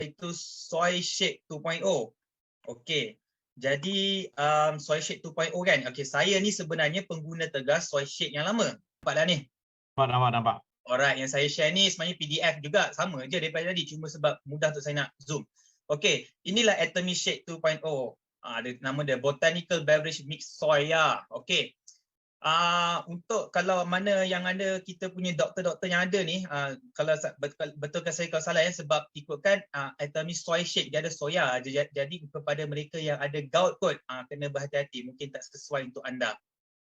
iaitu Soy Shake 2.0. Okey. Jadi Soy Shake 2.0 kan. Okey, saya ni sebenarnya pengguna Tegas Soy Shake yang lama. Nampak dah ni? Nampak. Alright, yang saya share ni sebenarnya PDF juga, sama je daripada tadi, cuma sebab mudah untuk saya nak zoom. Okey, inilah Atomy Shake 2.0. Nama dia Botanical Beverage Mix Soya. Okey. Untuk kalau mana yang ada kita punya doktor-doktor yang ada ni, kalau betulkan saya kalau salah ya, sebab ikutkan Atomy Soy Shake dia ada soya. Jadi kepada mereka yang ada gout kot, kena berhati-hati, mungkin tak sesuai untuk anda.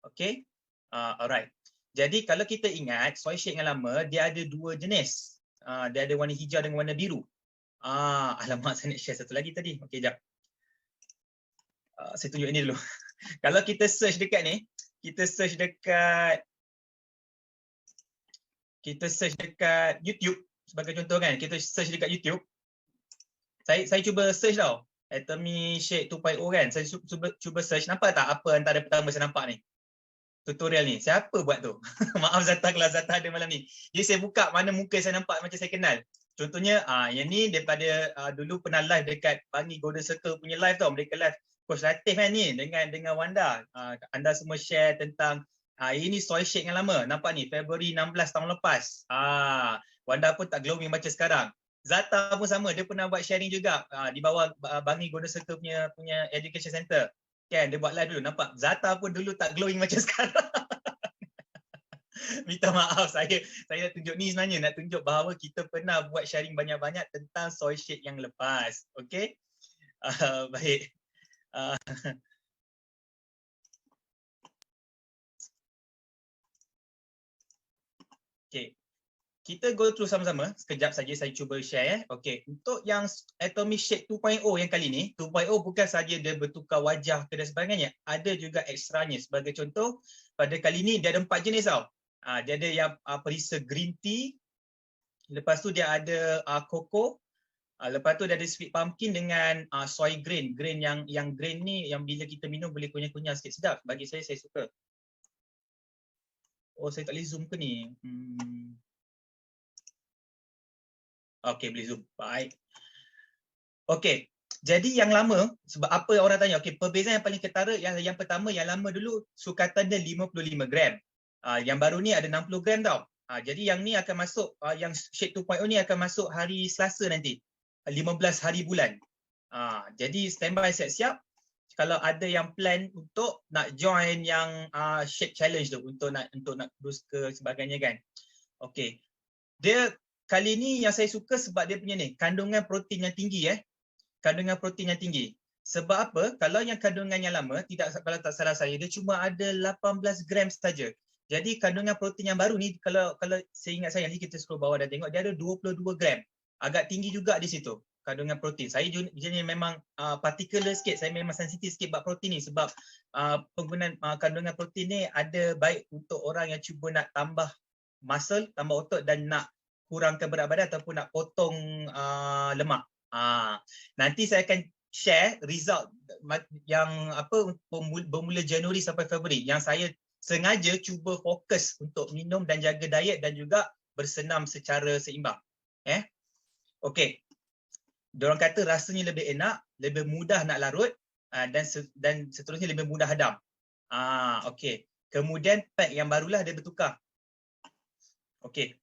Okey. Alright. Jadi kalau kita ingat Soy Shake yang lama dia ada dua jenis. Dia ada warna hijau dengan warna biru. Alamak, saya nak share satu lagi tadi. Okey, jap. Saya tunjuk ini dulu. Kalau kita search dekat ni, kita search dekat YouTube sebagai contoh kan. Kita search dekat YouTube. Saya cuba search tau. Atomy Shake 2.0 kan. Saya cuba search, nampak tak apa antara pertama saya nampak ni? Tutorial ni. Siapa buat tu? Maaf Zata kalau Zata ada malam ni. Jadi saya buka mana muka saya nampak macam saya kenal. Contohnya yang ni daripada dulu pernah live dekat Bangi Golden Circle punya live tau. Mereka live Coach Latif kan ni dengan Wanda. Anda semua share tentang ini Soy Shake yang lama. Nampak ni Februari 16 tahun lepas. Wanda pun tak glowing macam sekarang. Zata pun sama, dia pernah buat sharing juga di bawah Bangi Golden Circle punya education center. Kan dia buat live dulu, nampak Zata pun dulu tak glowing macam sekarang. Minta maaf, saya nak tunjuk ni sebenarnya, nak tunjuk bahawa kita pernah buat sharing banyak-banyak tentang Soy Shake yang lepas. Okey. Baik. Okey. Kita go through sama-sama. Sekejap saja saya cuba share. Okey, untuk yang Atomy Shake 2.0 yang kali ni, 2.0 bukan saja dia bertukar wajah ke dan sebagainya, ada juga ekstranya. Sebagai contoh, pada kali ni dia ada 4 jenis tau. Dia ada yang perisa green tea, lepas tu dia ada cocoa, lepas tu dia ada sweet pumpkin dengan soy grain. Grain yang grain ni yang bila kita minum boleh kunyah-kunyah sikit, sedap. Bagi saya suka. Oh, saya tak boleh zoom ke ni? Okey, boleh zoom. Baik. Okey. Jadi yang lama, sebab apa orang tanya, okey, perbezaan yang paling ketara, yang pertama, yang lama dulu sukatan dia 55 gram. Yang baru ni ada 60 gram tau. Jadi yang ni akan masuk, yang Shake 2.0 ni akan masuk hari Selasa nanti. 15 hari bulan. Jadi standby siap-siap. Kalau ada yang plan untuk nak join yang Shake Challenge tu, untuk nak terus ke sebagainya kan. Okey. Dia kali ni yang saya suka sebab dia punya ni, kandungan protein yang tinggi Kandungan protein yang tinggi. Sebab apa? Kalau yang kandungan yang lama, kalau tak salah saya, dia cuma ada 18 gram saja. Jadi kandungan protein yang baru ni, kalau saya ingat saya, nanti kita scroll bawah dan tengok, dia ada 22 gram. Agak tinggi juga di situ, kandungan protein. Saya jenis memang particular sikit, saya memang sensitif sikit buat protein ni sebab penggunaan kandungan protein ni ada baik untuk orang yang cuba nak tambah muscle, tambah otot dan nak kurangkan berat badan ataupun nak potong lemak. Nanti saya akan share result yang bermula Januari sampai Februari yang saya sengaja cuba fokus untuk minum dan jaga diet dan juga bersenam secara seimbang. Okey. Diorang kata rasanya lebih enak, lebih mudah nak larut dan seterusnya lebih mudah hadam. Okey. Kemudian pack yang barulah dia bertukar. Okey.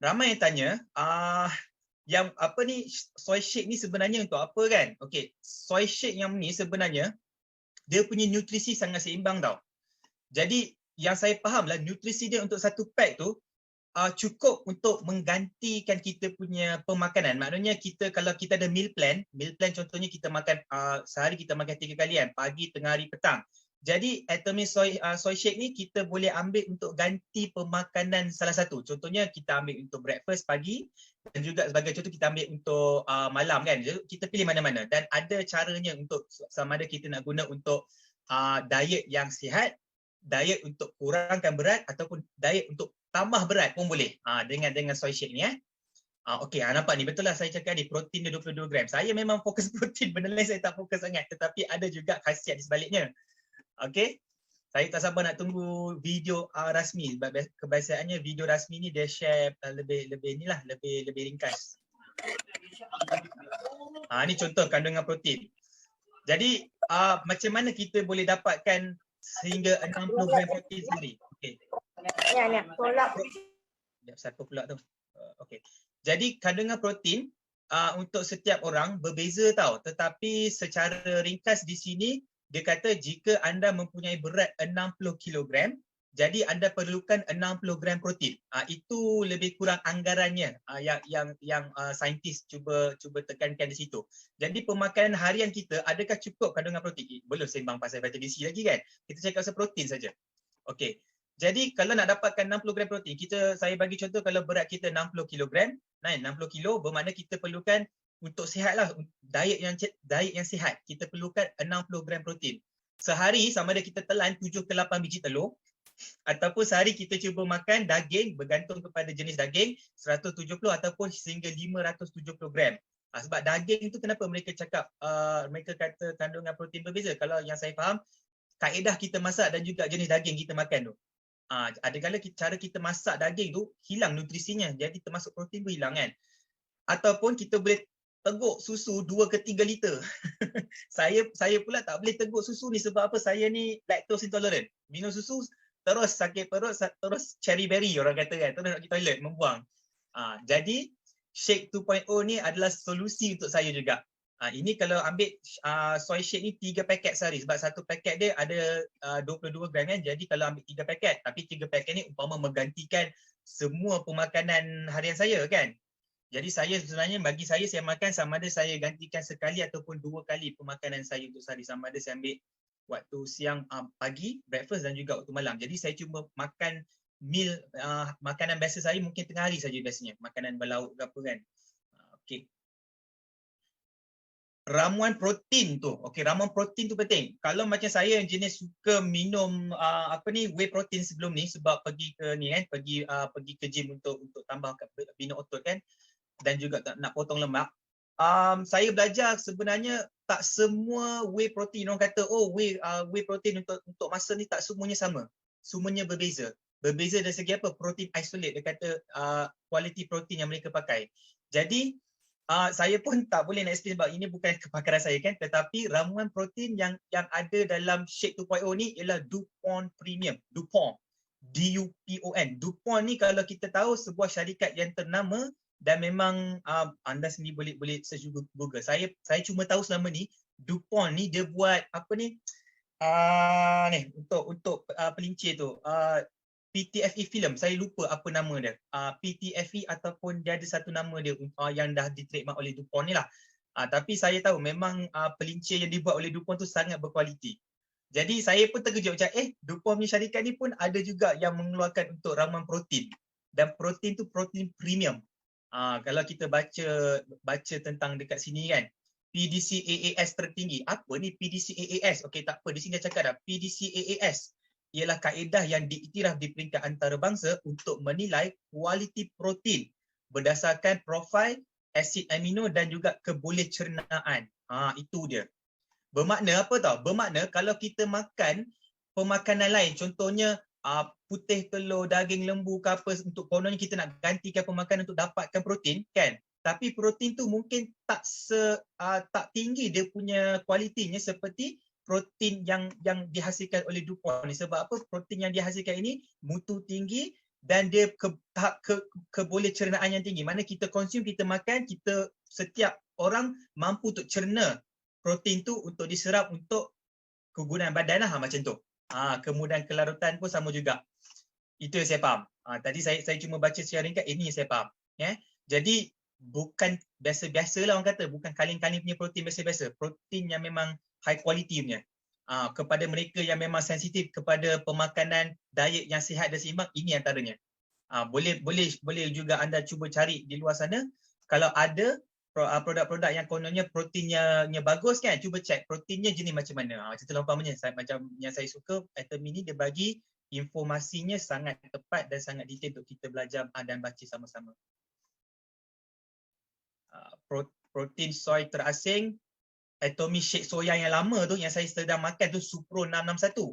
Ramai yang tanya, yang apa ni Soy Shake ni sebenarnya untuk apa kan? Okey, Soy Shake yang ni sebenarnya dia punya nutrisi sangat seimbang tau. Jadi yang saya faham lah, nutrisi dia untuk satu pack tu cukup untuk menggantikan kita punya pemakanan. Maknanya kalau kita ada meal plan contohnya kita makan sehari kita makan 3 kali kan, pagi, tengah hari, petang. Jadi Atomy Soy Shake ni kita boleh ambil untuk ganti pemakanan salah satu. Contohnya kita ambil untuk breakfast pagi dan juga sebagai contoh kita ambil untuk malam kan. Jadi, kita pilih mana-mana dan ada caranya untuk sama ada kita nak guna untuk diet yang sihat, diet untuk kurangkan berat ataupun diet untuk tambah berat pun boleh dengan Soy Shake ni. Okey, nampak ni, betul lah saya cakap ni, protein dia 22 gram. Saya memang fokus protein, benda lain saya tak fokus sangat, tetapi ada juga khasiat di sebaliknya. Okey. Saya tak sabar nak tunggu video rasmi. Kebiasaannya video rasmi ni dia share lebih inilah, lebih ringkas. Ni contoh kandungan protein. Jadi macam mana kita boleh dapatkan sehingga 60 gram protein sehari? Okey. Ni tolak. Siapa pula tu? Okey. Jadi kandungan protein untuk setiap orang berbeza tau, tetapi secara ringkas di sini dia kata jika anda mempunyai berat 60 kilogram, jadi anda perlukan 60 gram protein. Itu lebih kurang anggarannya yang saintis cuba tekankan di situ. Jadi pemakanan harian kita adakah cukup kandungan protein? Belum sembang pasal vitamin C lagi kan. Kita cakap pasal protein saja. Okey. Jadi kalau nak dapatkan 60 gram protein, saya bagi contoh kalau berat kita 60 kilogram, 60 kilo bermakna kita perlukan untuk sihatlah, diet yang sihat, kita perlukan 60 gram protein. Sehari sama ada kita telan 7 ke 8 biji telur, ataupun sehari kita cuba makan daging bergantung kepada jenis daging 170 ataupun sehingga 570 gram. Sebab daging tu kenapa mereka cakap mereka kata kandungan protein berbeza? Kalau yang saya faham, kaedah kita masak dan juga jenis daging kita makan tu. Adakala cara kita masak daging tu hilang nutrisinya, jadi termasuk protein pun hilang kan. Ataupun kita boleh teguk susu 2 ke 3 liter. saya pula tak boleh teguk susu ni sebab apa? Saya ni lactose intolerant. Minum susu terus sakit perut, terus cherry berry orang kata kan, terus nak pergi toilet membuang. Jadi shake 2.0 ni adalah solusi untuk saya juga. Ini kalau ambil soy shake ni 3 paket sehari sebab satu paket dia ada 22 gram kan. Jadi kalau ambil 3 paket, tapi 3 paket ni umpama menggantikan semua pemakanan harian saya kan. Jadi saya sebenarnya bagi saya makan sama ada saya gantikan sekali ataupun 2 kali pemakanan saya untuk sehari. Sama ada saya ambil waktu siang, pagi, breakfast dan juga waktu malam. Jadi saya cuma makan meal makanan biasa saya mungkin tengah hari saja biasanya. Makanan berlauk ke apa kan. Okey. Ramuan protein tu. Okey, ramuan protein tu penting. Kalau macam saya yang jenis suka minum whey protein sebelum ni sebab pergi ke ni kan, pergi ke gym untuk tambah bina otot kan dan juga nak potong lemak. Saya belajar sebenarnya tak semua whey protein orang kata whey protein untuk masa ni tak semuanya sama. Semuanya berbeza. Berbeza dari segi apa? Protein isolate, dia kata quality protein yang mereka pakai. Jadi saya pun tak boleh nak explain sebab ini bukan kepakaran saya kan, tetapi ramuan protein yang ada dalam Shake 2.0 ni ialah DuPont Premium. DuPont. D-U-P-O-N. DuPont ni kalau kita tahu sebuah syarikat yang ternama dan memang anda sendiri boleh search Google. Saya cuma tahu selama ni DuPont ni dia buat apa ni? Untuk pelincir tu. PTFE film, saya lupa apa nama dia. PTFE ataupun dia ada satu nama dia yang dah di-trademark oleh DuPont ni lah. Tapi saya tahu memang pelincir yang dibuat oleh DuPont tu sangat berkualiti. Jadi saya pun terkejut macam DuPont punya syarikat ni pun ada juga yang mengeluarkan untuk ramuan protein. Dan protein tu protein premium. Kalau kita baca tentang dekat sini kan, PDCAAS tertinggi. Apa ni PDCAAS? Okey, tak apa. Di sini dia cakap dah PDCAAS ialah kaedah yang diiktiraf di peringkat antarabangsa untuk menilai kualiti protein berdasarkan profil asid amino dan juga kebolehcernaan. Itu dia. Bermakna apa tau? Bermakna kalau kita makan pemakanan lain, contohnya putih telur, daging lembu ke apa, untuk kononnya kita nak gantikan pemakanan untuk dapatkan protein kan. Tapi protein tu mungkin tak tinggi dia punya kualitinya seperti protein yang dihasilkan oleh DuPont ni. Sebab apa? Protein yang dihasilkan ini mutu tinggi dan dia kebolehcernaan yang tinggi. Mana kita konsum, kita makan, setiap orang mampu untuk cerna protein tu untuk diserap untuk kegunaan badan lah macam tu. Kemudahan kelarutan pun sama juga. Itu yang saya faham. Tadi saya cuma baca secara ringkas, ini yang saya faham. Jadi bukan biasa-biasa lah orang kata, bukan kaling-kaling punya protein biasa-biasa. Protein yang memang high quality punya. Kepada mereka yang memang sensitif kepada pemakanan diet yang sihat dan seimbang, ini antaranya. Boleh juga anda cuba cari di luar sana. Kalau ada produk-produk yang kononnya proteinnya bagus kan, cuba cek proteinnya jenis macam mana. Macam tu umpamanya, macam yang saya suka, Atomy ni dia bagi informasinya sangat tepat dan sangat detail untuk kita belajar dan baca sama-sama. Protein soy terasing, Atomy shake soya yang lama tu yang saya sedang makan tu Supro 661.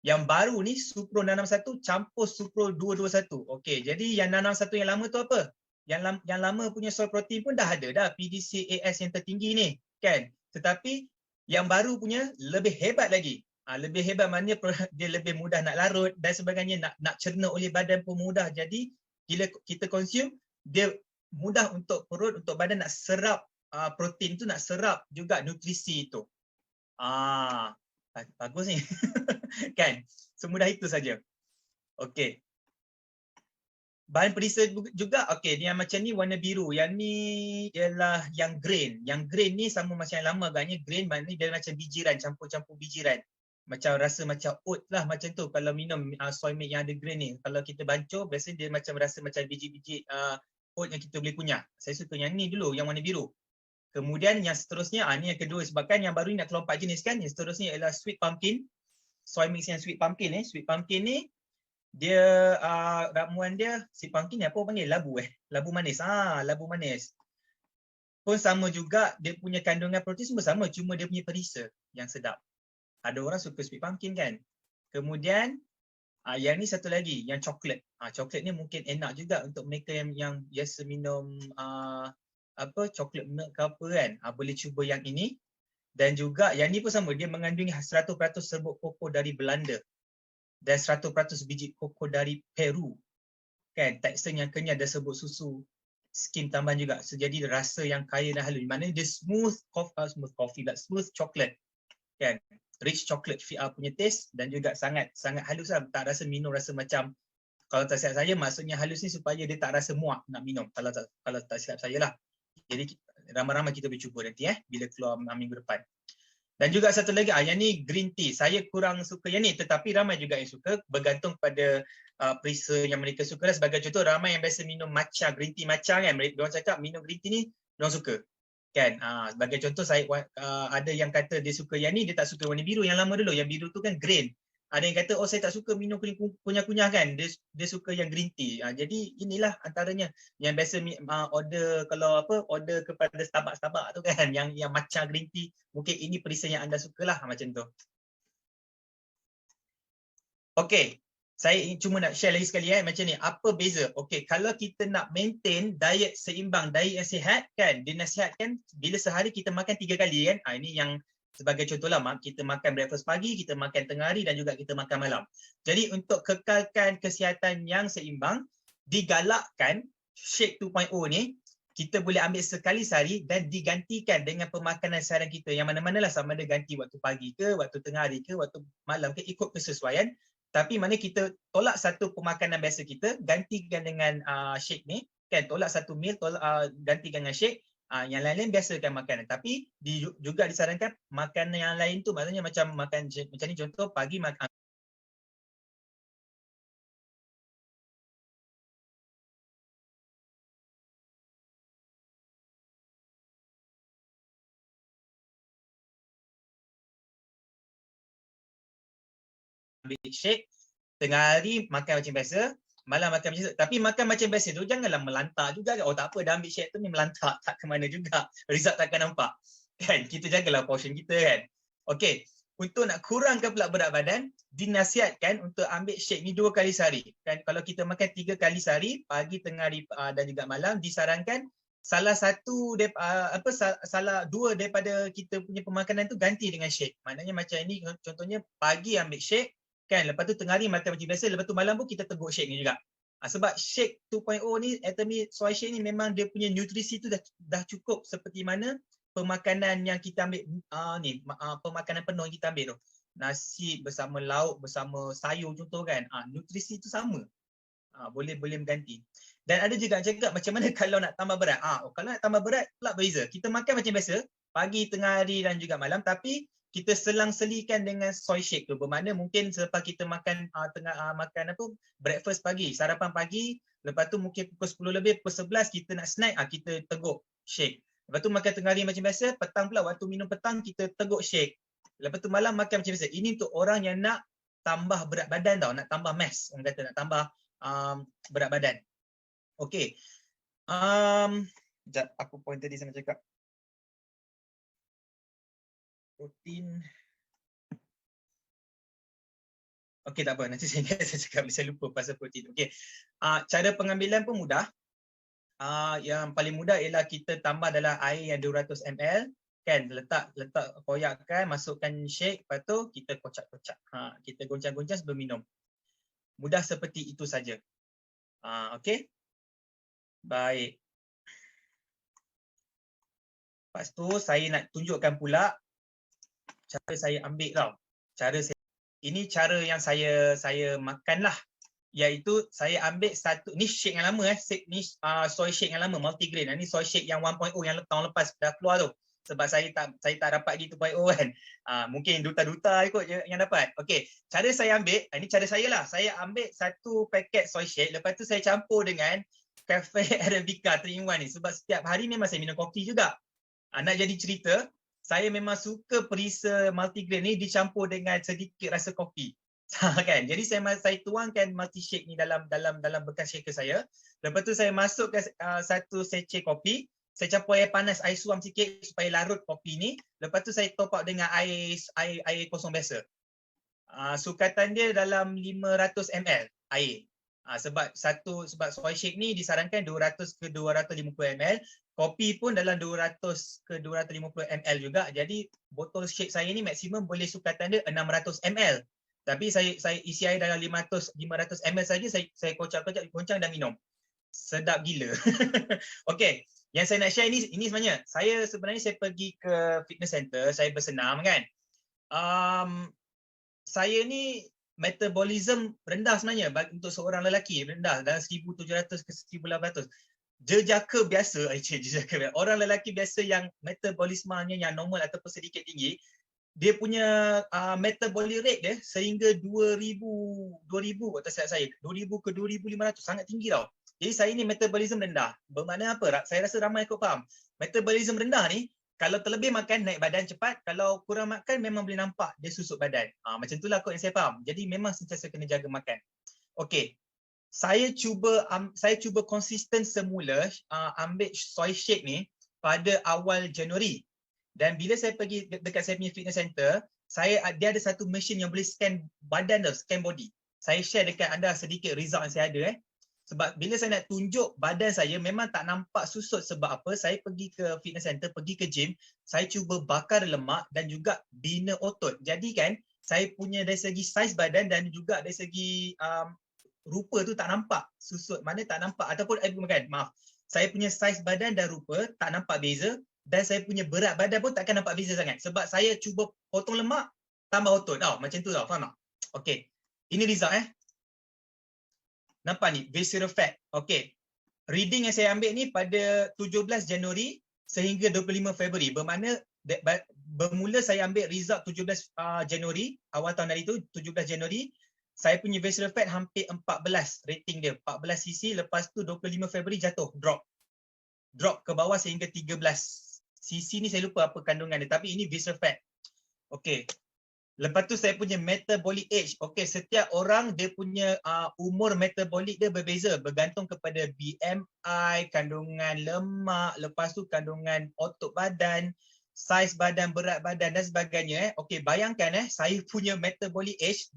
Yang baru ni Supro 661 campur Supro 221. Okey, jadi yang 661 yang lama tu apa? Yang lama punya soy protein pun dah ada dah PDCAS yang tertinggi ni, kan? Tetapi yang baru punya lebih hebat lagi. Lebih hebat maknanya dia lebih mudah nak larut dan sebagainya, nak cerna oleh badan pun mudah. Jadi bila kita consume, dia mudah untuk perut, untuk badan nak serap protein tu, nak serap juga nutrisi itu. Bagus ni. Kan? Semudah itu saja. Okey. Bahan perisa juga, okey, dia macam ni warna biru. Yang ni ialah yang grain. Yang grain ni sama macam yang lama agaknya. Grain maknanya dia macam bijiran, campur-campur bijiran. Macam rasa macam oat lah macam tu kalau minum soy milk yang ada grain ni. Kalau kita bancur, biasanya dia macam rasa macam biji-biji oat yang kita boleh kunyah. Saya suka yang ni dulu, yang warna biru. Kemudian yang seterusnya, ni yang kedua sebabkan yang baru ni nak keluar 4 jenis kan. Yang seterusnya ialah sweet pumpkin. Soy mix yang sweet pumpkin ni. Sweet pumpkin ni dia ramuan dia sweet pumpkin ni apa orang panggil? Labu labu manis. Labu manis. Pun sama juga dia punya kandungan protein semua sama, cuma dia punya perisa yang sedap. Ada orang suka sweet pumpkin kan. Kemudian yang ni satu lagi, yang coklat. Coklat ni mungkin enak juga untuk mereka yang biasa minum coklat milk ke apa kan. Boleh cuba yang ini. Dan juga yang ni pun sama, dia mengandungi 100% serbuk koko dari Belanda dan 100% biji koko dari Peru. Kan, tekstur yang kenyal dan serbuk susu, skim tambahan juga. Jadi rasa yang kaya dan halus. Maknanya dia smooth chocolate. Kan, rich chocolate punya taste dan juga sangat halus lah. Tak rasa minum rasa macam, kalau tak silap saya maksudnya halus ni supaya dia tak rasa muak nak minum. Kalau tak silap saya lah. Jadi ramai-ramai kita boleh cuba nanti bila keluar minggu depan. Dan juga satu lagi, yang ni green tea. Saya kurang suka yang ni, tetapi ramai juga yang suka, bergantung pada perisa yang mereka suka. Sebagai contoh, ramai yang biasa minum matcha, green tea matcha kan. Mereka cakap minum green tea ni, diorang suka. Kan? Sebagai contoh, saya ada yang kata dia suka yang ni, dia tak suka warna biru. Yang lama dulu, yang biru tu kan green. Ada yang kata, saya tak suka minum kunyah-kunyah kan. Dia suka yang green tea. Jadi inilah antaranya yang biasa order kepada Starbucks tu kan, yang matcha green tea. Mungkin ini perisa yang anda sukalah macam tu. Okey, saya cuma nak share lagi sekali macam ni. Apa beza? Okey, kalau kita nak maintain diet seimbang, diet yang sihat kan, dinasihatkan bila sehari kita makan 3 kali kan. Ini yang sebagai contohlah, kita makan breakfast pagi, kita makan tengah hari dan juga kita makan malam. Jadi untuk kekalkan kesihatan yang seimbang, digalakkan Shake 2.0 ni kita boleh ambil sekali sehari dan digantikan dengan pemakanan seharian kita yang mana-manalah, sama ada ganti waktu pagi ke, waktu tengah hari ke, waktu malam ke, ikut kesesuaian. Tapi mana kita tolak satu pemakanan biasa kita, gantikan dengan shake ni kan, tolak satu meal, gantikan dengan shake. Yang lain-lain biasakan makanan, tapi juga disarankan makanan yang lain tu, maksudnya macam makan macam ni, contoh pagi makan ambil shake, tengah hari makan macam biasa, malam makan macam biasa. Tapi makan macam biasa tu janganlah melantak juga kan. Tak apa, dah ambil shake tu ni melantak, tak ke mana juga. Result takkan nampak. Kan, kita jagalah portion kita kan. Okey, untuk nak kurangkan pula berat badan, dinasihatkan untuk ambil shake ni 2 kali sehari. Kan, kalau kita makan 3 kali sehari, pagi, tengah hari dan juga malam, disarankan salah dua daripada kita punya pemakanan tu ganti dengan shake. Maknanya macam ini, contohnya pagi ambil shake kan, lepas tu tengah hari makan macam biasa, lepas tu malam pun kita teguk shake ni juga. Sebab Shake 2.0 ni, Atomy Soy Shake ni memang dia punya nutrisi tu dah cukup seperti mana pemakanan yang kita ambil pemakanan penuh yang kita ambil tu. Nasi bersama lauk, bersama sayur contoh kan. Nutrisi tu sama. Boleh mengganti. Dan ada juga cakap macam mana kalau nak tambah berat. Kalau nak tambah berat pula beza. Kita makan macam biasa, pagi, tengah hari dan juga malam, tapi kita selang-selikan dengan soy shake tu. Bermakna mungkin selepas kita makan breakfast pagi, sarapan pagi, lepas tu mungkin pukul 10 lebih, pukul 11 kita nak snack, kita teguk shake. Lepas tu makan tengah hari macam biasa, petang pula waktu minum petang kita teguk shake. Lepas tu malam makan macam biasa. Ini untuk orang yang nak tambah berat badan tau, nak tambah mass, orang kata nak tambah berat badan. Okey. Sekejap, apa point tadi saya nak cakap? Protein. Okey, tak apa. Nanti saya saya cakap, saya lupa pasal protein. Okey. Cara pengambilan pun mudah. Yang paling mudah ialah kita tambah dalam air yang 200 ml, kan, letak koyakkan, masukkan shake, lepas tu kita kocak-kocak. Kita goncang-goncang sebelum minum. Mudah seperti itu saja. Okey. Baik. Lepas tu saya nak tunjukkan pula cara saya ambil tau. Ini cara yang saya makan lah. Iaitu saya ambil satu, ni shake yang lama ni soy shake yang lama, multigrain. Ni soy shake yang 1.0 yang tahun lepas dah keluar tu. Sebab saya tak dapat di 2.0 kan. Mungkin duta-duta ikut yang dapat. Okey, cara saya ambil, ini cara saya lah. Saya ambil satu paket soy shake, lepas tu saya campur dengan Cafe Arabica 3-in-1 ni. Sebab setiap hari memang saya minum kopi juga. Nak jadi cerita, saya memang suka perisa multigrain ni dicampur dengan sedikit rasa kopi. Kan? Jadi saya tuangkan multi shake ni dalam bekas shaker saya. Lepas tu saya masukkan satu seceh kopi. Saya campur air panas, air suam sikit supaya larut kopi ni. Lepas tu saya top up dengan air kosong biasa. Sukatan dia dalam 500 ml air. Sebab soy shake ni disarankan 200 ke 250 ml. Kopi pun dalam 200 ke 250 ml juga. Jadi botol shake saya ni maksimum boleh sukatan dia 600 ml. Tapi saya isi air dalam 500 ml saja, saya kocak-kocak, goncang dan minum. Sedap gila. Okey, yang saya nak share ini sebenarnya saya pergi ke fitness center, saya bersenam kan. Saya ni metabolism rendah sebenarnya untuk seorang lelaki, rendah dalam 1700 ke 1800. Jejaka biasa, orang lelaki biasa yang metabolismenya yang normal ataupun sedikit tinggi, dia punya metabolic rate dia sehingga 2000 kata saya 2000 ke 2500, sangat tinggi tau. Jadi saya ni metabolism rendah. Bermakna apa? Saya rasa ramai ikut faham. Metabolism rendah ni kalau terlebih makan naik badan cepat, kalau kurang makan memang boleh nampak dia susut badan. Macam itulah kot yang saya faham. Jadi memang sentiasa kena jaga makan. Okey. Saya cuba konsisten semula ambil soy shake ni pada awal Januari. Dan bila saya pergi dekat saya punya fitness center, dia ada satu mesin yang boleh scan badan tu, scan body. Saya share dekat anda sedikit result yang saya ada. Sebab bila saya nak tunjuk badan saya memang tak nampak susut. Sebab apa? Saya pergi ke fitness center, pergi ke gym, saya cuba bakar lemak dan juga bina otot. Jadi kan, saya punya dari segi saiz badan dan juga dari segi rupa tu tak nampak susut. Mana tak nampak ataupun saya punya saiz badan dan rupa tak nampak beza. Dan saya punya berat badan pun takkan nampak beza sangat. Sebab saya cuba potong lemak, tambah otot. Macam tu tau, faham tak? Okey, ini result Nampak ni, visceral fat. Okey, reading yang saya ambil ni pada 17 Januari sehingga 25 Februari. Bermakna bermula saya ambil result 17 Januari, awal tahun hari tu, 17 Januari. Saya punya visceral fat hampir 14 rating dia, 14 cc. Lepas tu 25 Februari jatuh, drop ke bawah sehingga 13 cc ni, saya lupa apa kandungan dia, tapi ini visceral fat. Okey. Lepas tu saya punya metabolic age. Okey, setiap orang dia punya umur metabolik dia berbeza bergantung kepada BMI, kandungan lemak, lepas tu kandungan otot badan, saiz badan, berat badan dan sebagainya. Okey, bayangkan saya punya metabolic age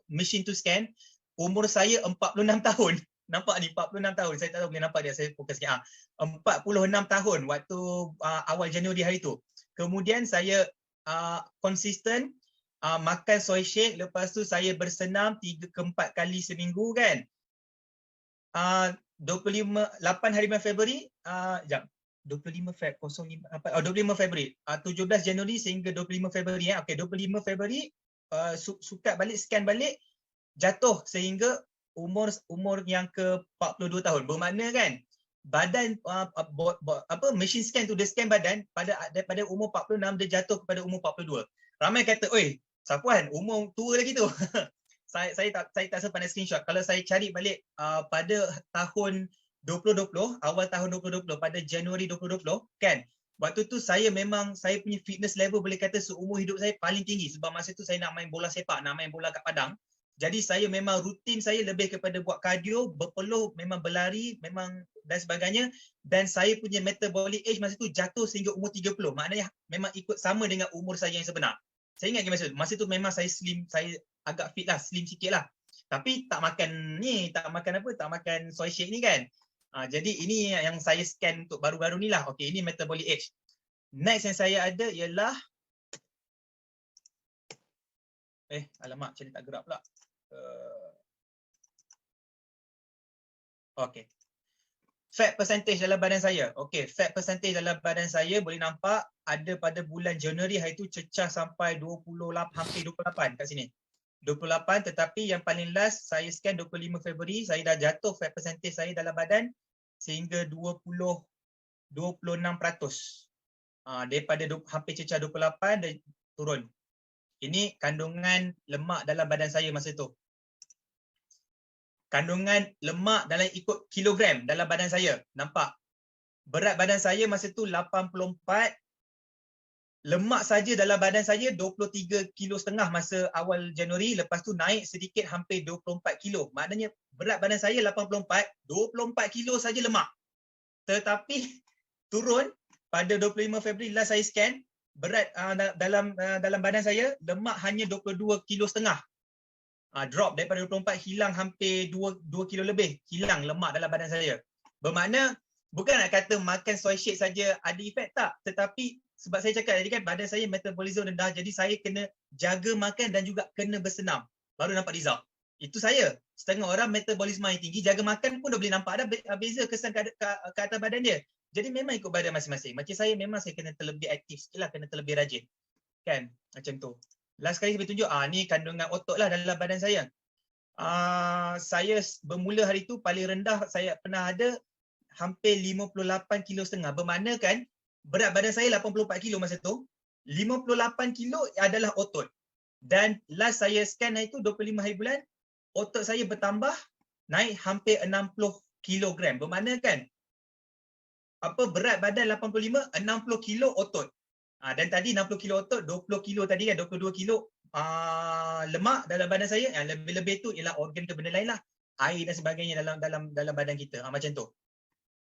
machine to scan, umur saya 46 tahun. Nampak ni 46 tahun. Saya tak tahu boleh nampak dia, saya fokus sikit. 46 tahun waktu awal Januari hari tu. Kemudian saya konsisten makan soy shake, lepas tu saya bersenam 3 ke 4 kali seminggu kan. 8 hari Februari, 25 Februari, 17 Januari sehingga 25 Februari. Okey, 25 Februari sukat balik, scan balik, jatuh sehingga umur yang ke 42 tahun. Bermakna kan badan machine scan tu dia scan badan daripada umur 46 dia jatuh kepada umur 42. Ramai kata, "Oi, Sapuan, umur tua lagi tu." Saya tak sempat nak screenshot. Kalau saya cari balik pada tahun 2020, awal tahun 2020, pada Januari 2020 kan, waktu tu saya punya fitness level boleh kata seumur hidup saya paling tinggi. Sebab masa tu saya nak main bola sepak, nak main bola kat padang. Jadi saya memang rutin saya lebih kepada buat kardio, berpeluh, memang berlari, memang dan sebagainya. Dan saya punya metabolic age masa tu jatuh sehingga umur 30. Maknanya memang ikut sama dengan umur saya yang sebenar. Saya ingat masa tu memang saya slim, saya agak fit lah, slim sikit lah. Tapi tak makan ni, tak makan soy shake ni kan. Jadi ini yang saya scan untuk baru-baru ni lah. Okey, ini metabolic age. Next yang saya ada ialah alamak, macam ni tak gerak pula. Okey. Fat percentage dalam badan saya. Okey, fat percentage dalam badan saya boleh nampak ada pada bulan Januari hari tu cecah sampai 28, hampir 28 kat sini. 28, tetapi yang paling last saya scan 25 Februari, saya dah jatuh fat percentage saya dalam badan sehingga 26%. Daripada hampir cecah 28 dan turun. Ini kandungan lemak dalam badan saya masa tu. Kandungan lemak dalam ikut kilogram dalam badan saya. Nampak? Berat badan saya masa tu 84. Lemak saja dalam badan saya 23,5 kilo masa awal Januari. Lepas tu naik sedikit hampir 24 kilo. Maknanya berat badan saya 84, 24 kilo saja lemak. Tetapi turun pada 25 Februari last saya scan, berat dalam badan saya lemak hanya 22,5 kilo. Drop daripada 24, hilang hampir 2 kilo lebih, hilang lemak dalam badan saya. Bermakna bukan nak kata makan soy shake saja ada efek, tak, tetapi sebab saya cakap tadi kan badan saya metabolisme rendah, jadi saya kena jaga makan dan juga kena bersenam baru nampak result. Itu saya. Setengah orang metabolisme yang tinggi, jaga makan pun dah boleh nampak dah beza kesan ke atas badan dia. Jadi memang ikut badan masing-masing. Macam saya memang saya kena terlebih aktif sikit lah, kena terlebih rajin. Kan? Macam tu. Last kali saya tunjuk, ni kandungan otot lah dalam badan saya. Saya bermula hari tu paling rendah saya pernah ada hampir 58,5 kilo. Bermakna kan berat badan saya 84 kilo masa tu, 58 kilo adalah otot. Dan last saya scan hari tu 25 hari bulan, otot saya bertambah naik hampir 60 kilogram. Bermakna kan berat badan 85, 60 kilo otot. Dan tadi 60 kilo otot, 20 kilo tadi kan, 22 kilo lemak dalam badan saya. Yang lebih-lebih tu ialah organ ke benda lain lah, air dan sebagainya dalam badan kita. Macam tu.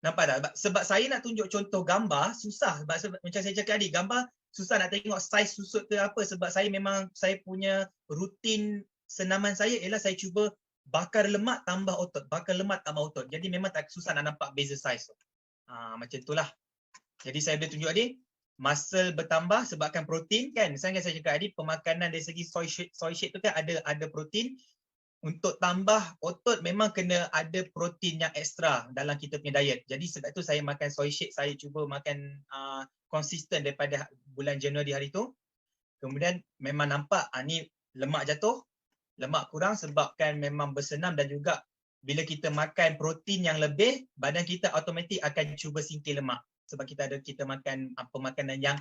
Nampak tak? Sebab saya nak tunjuk contoh gambar susah. Sebab macam saya cakap tadi, gambar susah nak tengok saiz susut ke apa. Sebab saya memang, saya punya rutin senaman saya ialah saya cuba bakar lemak tambah otot, bakar lemak tambah otot. Jadi memang tak susah nak nampak beza saiz. Macam itulah. Jadi saya boleh tunjuk tadi, muscle bertambah sebabkan protein kan. Misalnya saya cakap tadi, pemakanan dari segi soy shake tu kan ada protein. Untuk tambah otot memang kena ada protein yang ekstra dalam kita punya diet. Jadi sebab tu saya makan soy shake, saya cuba makan konsisten daripada bulan Januari hari tu. Kemudian memang nampak ni lemak jatuh, lemak kurang sebabkan memang bersenam, dan juga bila kita makan protein yang lebih, badan kita automatik akan cuba singkir lemak. Sebab kita makan pemakanan yang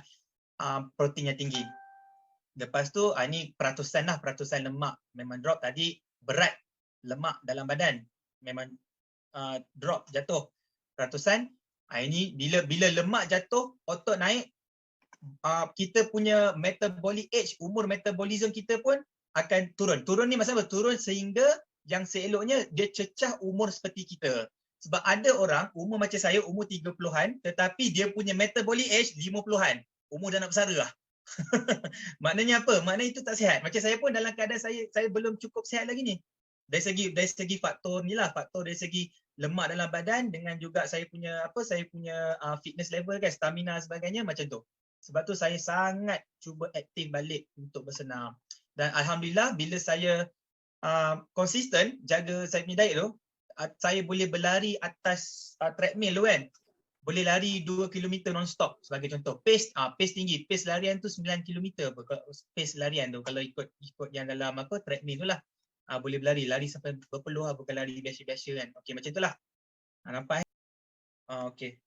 protein yang tinggi. Lepas tu ni peratusan lemak memang drop tadi. Berat lemak dalam badan memang drop, jatuh peratusan. Ini bila lemak jatuh, otot naik, kita punya metabolic age, umur metabolism kita pun akan turun. Turun ni maksudnya turun sehingga yang seeloknya dia cecah umur seperti kita. Sebab ada orang umur macam saya, umur 30-an, tetapi dia punya metabolic age 50-an. Umur dah nak bersara lah. Maknanya apa? Maknanya itu tak sihat. Macam saya pun dalam keadaan saya belum cukup sihat lagi ni. Dari segi faktor ni lah, faktor dari segi lemak dalam badan dengan juga saya punya fitness level kan, stamina dan sebagainya, macam tu. Sebab tu saya sangat cuba aktif balik untuk bersenam. Dan alhamdulillah bila saya konsisten jaga saya punya diet tu, saya boleh berlari atas treadmill tu kan. Boleh lari 2 km non-stop sebagai contoh. Pace tinggi. Pace larian tu 9 km. Pace larian tu kalau ikut yang dalam treadmill tu lah. Boleh lari sampai berpeluh lah, bukan lari biasa-biasa kan. Okey, macam tu lah. Nampak? Okey.